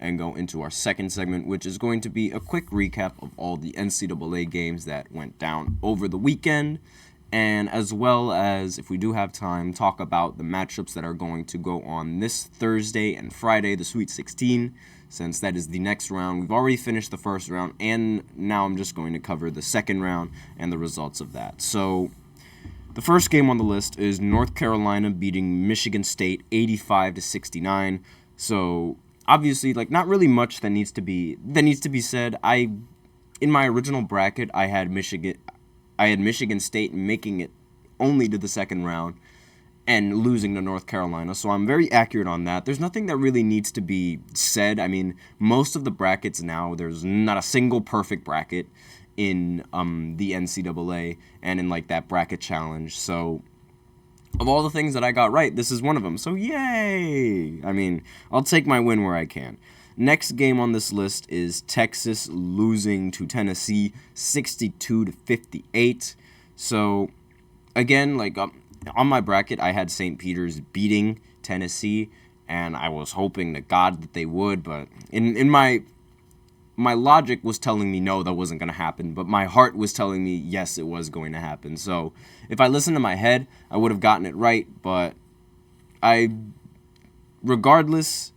and go into our second segment, which is going to be a quick recap of all the NCAA games that went down over the weekend, and as well as, if we do have time, talk about the matchups that are going to go on this Thursday and Friday, the Sweet 16, since that is the next round. We've already finished the first round, and now I'm just going to cover the second round and the results of that. So the first game on the list is North Carolina beating Michigan State 85-69. So obviously, not really much that needs to be said. In my original bracket, I had Michigan State making it only to the second round and losing to North Carolina. So I'm very accurate on that. There's nothing that really needs to be said. I mean, most of the brackets now, there's not a single perfect bracket in the NCAA and in that bracket challenge. So of all the things that I got right, this is one of them. So yay! I mean, I'll take my win where I can. Next game on this list is Texas losing to Tennessee 62-58. So again, on my bracket, I had St. Peter's beating Tennessee, and I was hoping to God that they would, but in my logic was telling me no, that wasn't going to happen, but my heart was telling me yes, it was going to happen. So if I listened to my head, I would have gotten it right, but regardless,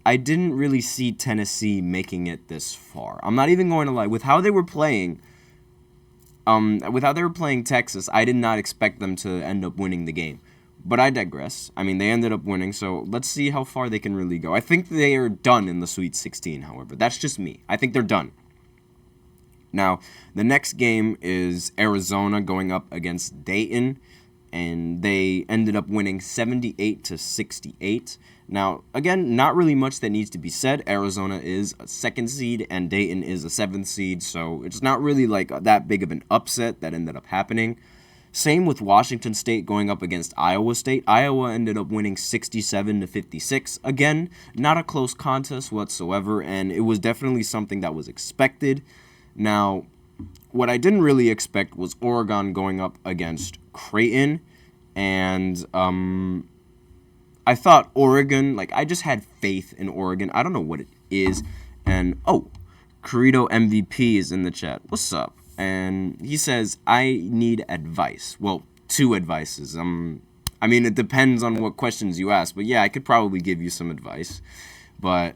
I didn't really see Tennessee making it this far. I'm not even going to lie. With how they were playing Texas, I did not expect them to end up winning the game. But I digress. I mean, they ended up winning, so let's see how far they can really go. I think they are done in the Sweet 16, however. That's just me. I think they're done. Now, the next game is Arizona going up against Dayton, and they ended up winning 78-68. Now, again, not really much that needs to be said. Arizona is a second seed, and Dayton is a seventh seed, so it's not really that big of an upset that ended up happening. Same with Washington State going up against Iowa State. Iowa ended up winning 67-56. Again, not a close contest whatsoever, and it was definitely something that was expected. Now, what I didn't really expect was Oregon going up against Creighton, and I thought Oregon, I just had faith in Oregon. I don't know what it is, and Corrido MVP is in the chat. What's up? And he says, I need advice. Well, two advices. I mean, it depends on what questions you ask. But yeah, I could probably give you some advice. But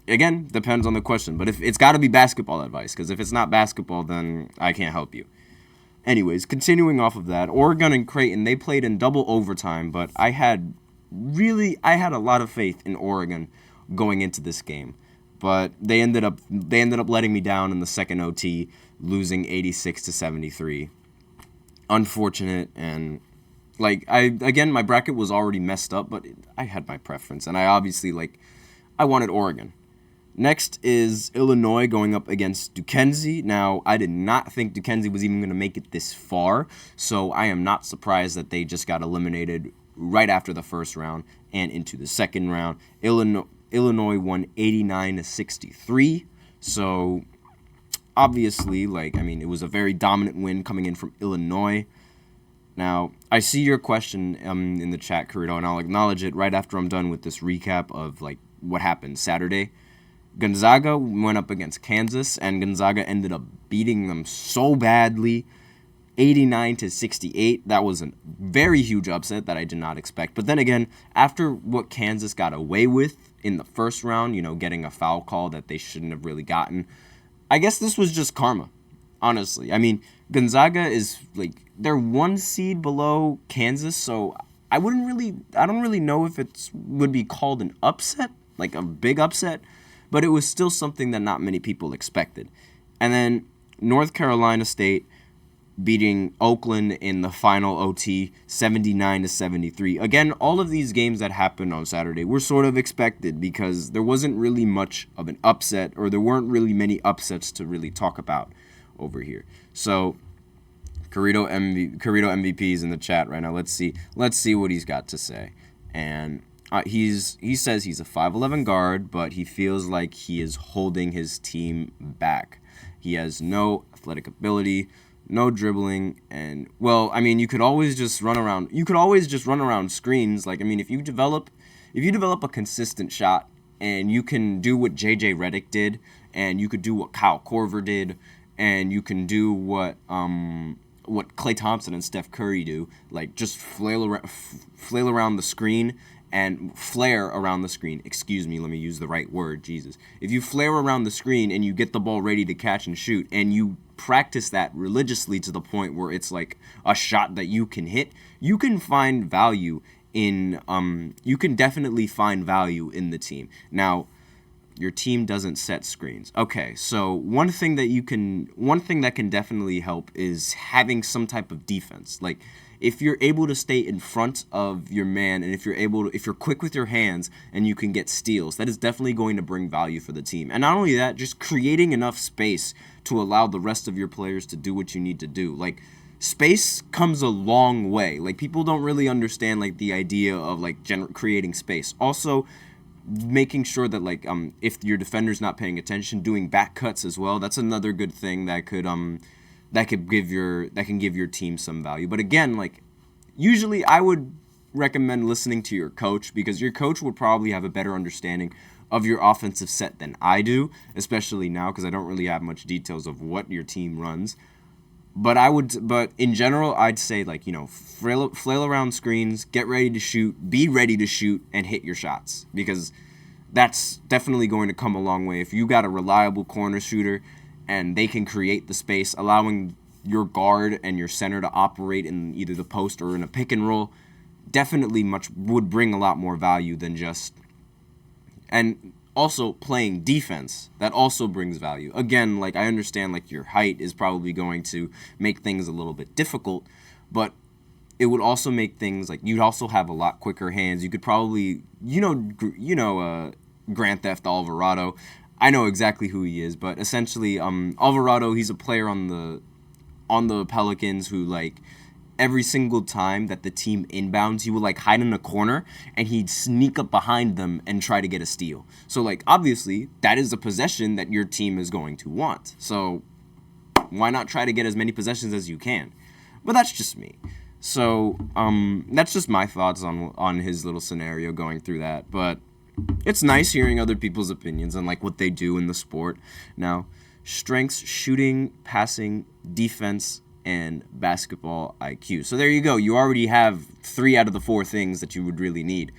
again, depends on the question. But if it's got to be basketball advice, because if it's not basketball, then I can't help you. Anyways, continuing off of that, Oregon and Creighton, they played in double overtime. But I had a lot of faith in Oregon going into this game. But they ended up letting me down in the second OT, losing 86-73. Unfortunate, and my bracket was already messed up, but I had my preference, and I obviously I wanted Oregon. Next is Illinois going up against Duquesne. Now, I did not think Duquesne was even going to make it this far, so I am not surprised that they just got eliminated right after the first round and into the second round. Illinois won 89-63, so obviously, it was a very dominant win coming in from Illinois. Now, I see your question in the chat, Corrido, and I'll acknowledge it right after I'm done with this recap of, what happened Saturday. Gonzaga went up against Kansas, and Gonzaga ended up beating them so badly, 89-68. That was a very huge upset that I did not expect. But then again, after what Kansas got away with in the first round, getting a foul call that they shouldn't have really gotten, I guess this was just karma, honestly. I mean, Gonzaga is, they're one seed below Kansas, so I don't really know if it would be called an upset, a big upset, but it was still something that not many people expected. And then North Carolina State beating Oakland in the final OT, 79-73. Again, all of these games that happened on Saturday were sort of expected because there wasn't really much of an upset, or there weren't really many upsets to really talk about over here. So, Corrido MVP is in the chat right now. Let's see what he's got to say. And he says he's a 5'11 guard, but he feels like he is holding his team back. He has no athletic ability, no dribbling, and you could always just run around. You could always just run around screens. If you develop a consistent shot, and you can do what JJ Redick did, and you could do what Kyle Korver did, and you can do what Klay Thompson and Steph Curry do, like just flail around the screen and flare around the screen. Excuse me, let me use the right word, Jesus. If you flare around the screen and you get the ball ready to catch and shoot, and you practice that religiously to the point where it's like a shot that you can hit, you can find value in you can definitely find value in the team. Now, your team doesn't set screens. Okay, so one thing that can definitely help is having some type of defense. Like, if you're able to stay in front of your man, and if you're quick with your hands and you can get steals, that is definitely going to bring value for the team. And not only that, just creating enough space to allow the rest of your players to do what you need to do. Like, space comes a long way. Like, people don't really understand like the idea of like creating space. Also, making sure that like if your defender's not paying attention, doing back cuts as well. That's another good thing that can give your team some value. But again, like, usually I would recommend listening to your coach, because your coach would probably have a better understanding of your offensive set than I do, especially now because I don't really have much details of what your team runs. But in general, I'd say, like, you know, flail around screens, get ready to shoot, be ready to shoot, and hit your shots, because that's definitely going to come a long way. If you got a reliable corner shooter and they can create the space, allowing your guard and your center to operate in either the post or in a pick and roll, definitely would bring a lot more value than just. And also playing defense, that also brings value. Again, like, I understand like your height is probably going to make things a little bit difficult, but it would also make things like you'd also have a lot quicker hands. You could probably, Grand Theft Alvarado. I know exactly who he is, but essentially, Alvarado, he's a player on the Pelicans who, like, every single time that the team inbounds, he would like hide in a corner and he'd sneak up behind them and try to get a steal. So, like, obviously that is a possession that your team is going to want. So why not try to get as many possessions as you can? But that's just me. So that's just my thoughts on his little scenario going through that. But it's nice hearing other people's opinions on like what they do in the sport. Now, strengths, shooting, passing, defense, and basketball IQ. So there you go. You already have 3 out of the 4 things that you would really need.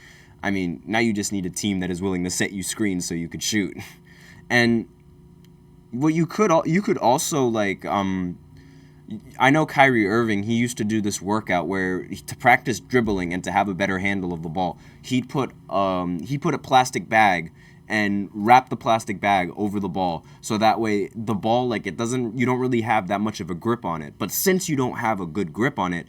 I mean, now you just need a team that is willing to set you screens so you could shoot. And what you could also, like, I know Kyrie Irving, he used to do this workout where to practice dribbling and to have a better handle of the ball, he put a plastic bag and wrap the plastic bag over the ball, so that way the ball, like, you don't really have that much of a grip on it. But since you don't have a good grip on it,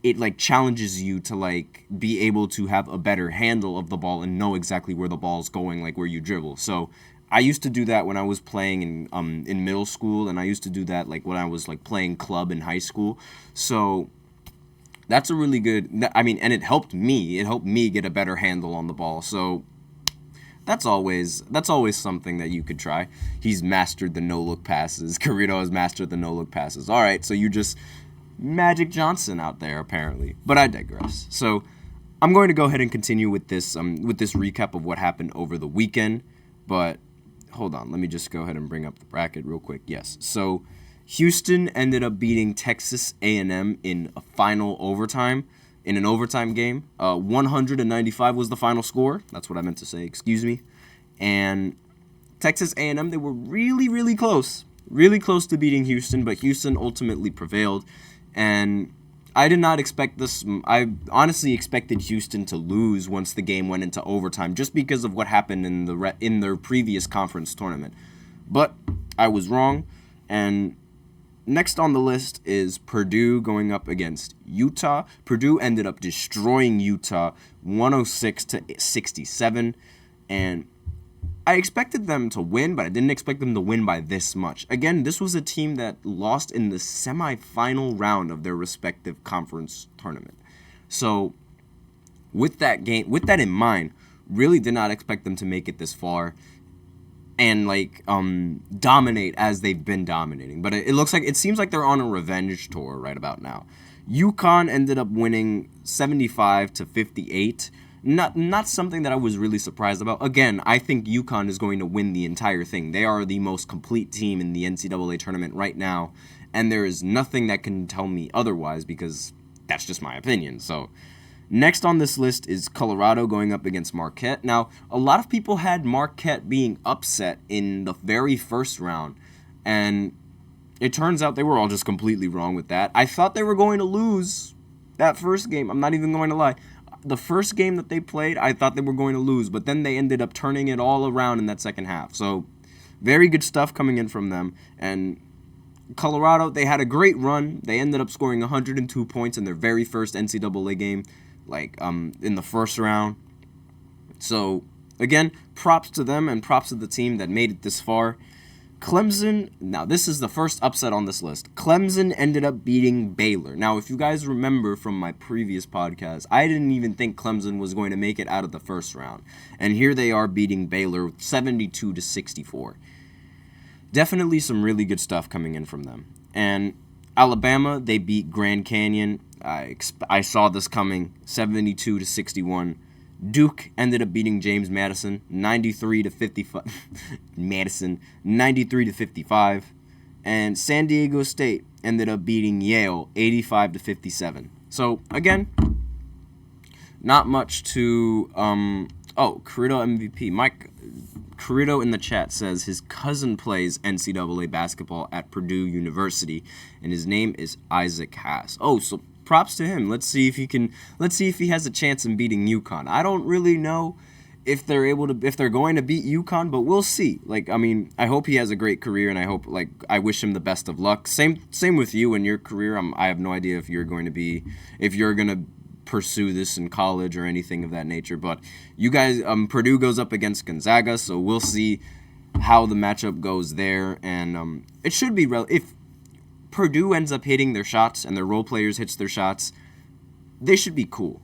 it like challenges you to like be able to have a better handle of the ball and know exactly where the ball's going, like where you dribble. So I used to do that when I was playing in middle school, and I used to do that like when I was like playing club in high school. So that's a really good, and it helped me get a better handle on the ball. So that's always something that you could try. He's mastered the no-look passes. Carrito has mastered the no-look passes. All right, so you just Magic Johnson out there, apparently. But I digress. So I'm going to go ahead and continue with this recap of what happened over the weekend. But hold on, let me just go ahead and bring up the bracket real quick. Yes, so Houston ended up beating Texas A&M in an overtime game. 195 was the final score. That's what I meant to say. Excuse me. And Texas A&M, they were really, really close to beating Houston, but Houston ultimately prevailed. And I did not expect this. I honestly expected Houston to lose once the game went into overtime, just because of what happened in their previous conference tournament. But I was wrong. And next on the list is Purdue going up against Utah. Purdue ended up destroying Utah 106-67, and I expected them to win, but I didn't expect them to win by this much. Again, this was a team that lost in the semifinal round of their respective conference tournament. So with that in mind, really did not expect them to make it this far and dominate as they've been dominating. But it seems like they're on a revenge tour right about now. UConn ended up winning 75-58, not something that I was really surprised about. Again, I think UConn is going to win the entire thing. They are the most complete team in the NCAA tournament right now, and there is nothing that can tell me otherwise because that's just my opinion. So next on this list is Colorado going up against Marquette. Now, a lot of people had Marquette being upset in the very first round, and it turns out they were all just completely wrong with that. I thought they were going to lose that first game. I'm not even going to lie. The first game that they played, I thought they were going to lose, but then they ended up turning it all around in that second half. So, very good stuff coming in from them. And Colorado, they had a great run. They ended up scoring 102 points in their very first NCAA game, in the first round. So, again, props to them and props to the team that made it this far. Clemson, now this is the first upset on this list. Clemson ended up beating Baylor. Now, if you guys remember from my previous podcast, I didn't even think Clemson was going to make it out of the first round. And here they are beating Baylor 72-64. Definitely some really good stuff coming in from them. And Alabama, they beat Grand Canyon. I saw this coming, 72-61. Duke ended up beating James Madison 93-55. Madison 93-55, and San Diego State ended up beating Yale 85-57. So again, not much to Carrito MVP. Mike Carrito in the chat says his cousin plays NCAA basketball at Purdue University, and his name is Isaac Haas. Oh, so props to him. Let's see if he has a chance in beating UConn. I don't really know if they're going to beat UConn, but we'll see. I hope he has a great career, and I wish him the best of luck. Same with you and your career. I have no idea if you're going to pursue this in college or anything of that nature. But you guys, Purdue goes up against Gonzaga, so we'll see how the matchup goes there. And it should be if Purdue ends up hitting their shots and their role players hits their shots, they should be cool.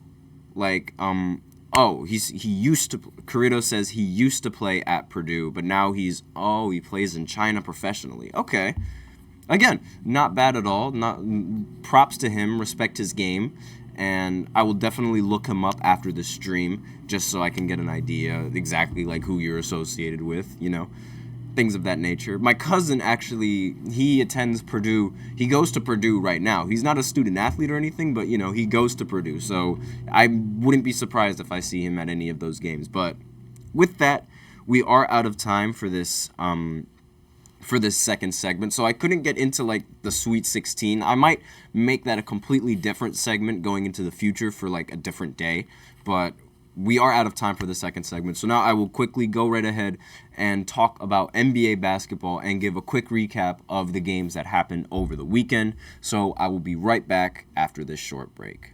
Carrito says he used to play at Purdue, but now he plays in China professionally. Okay. Again, not bad at all. Props to him, respect his game, and I will definitely look him up after the stream just so I can get an idea exactly who you're associated with, things of that nature. My cousin he attends Purdue. He goes to Purdue right now. He's not a student athlete or anything, but he goes to Purdue. So I wouldn't be surprised if I see him at any of those games. But with that, we are out of time for this second segment. So I couldn't get into the Sweet 16. I might make that a completely different segment going into the future for a different day, but we are out of time for the second segment. So now I will quickly go right ahead and talk about NBA basketball and give a quick recap of the games that happened over the weekend. So I will be right back after this short break.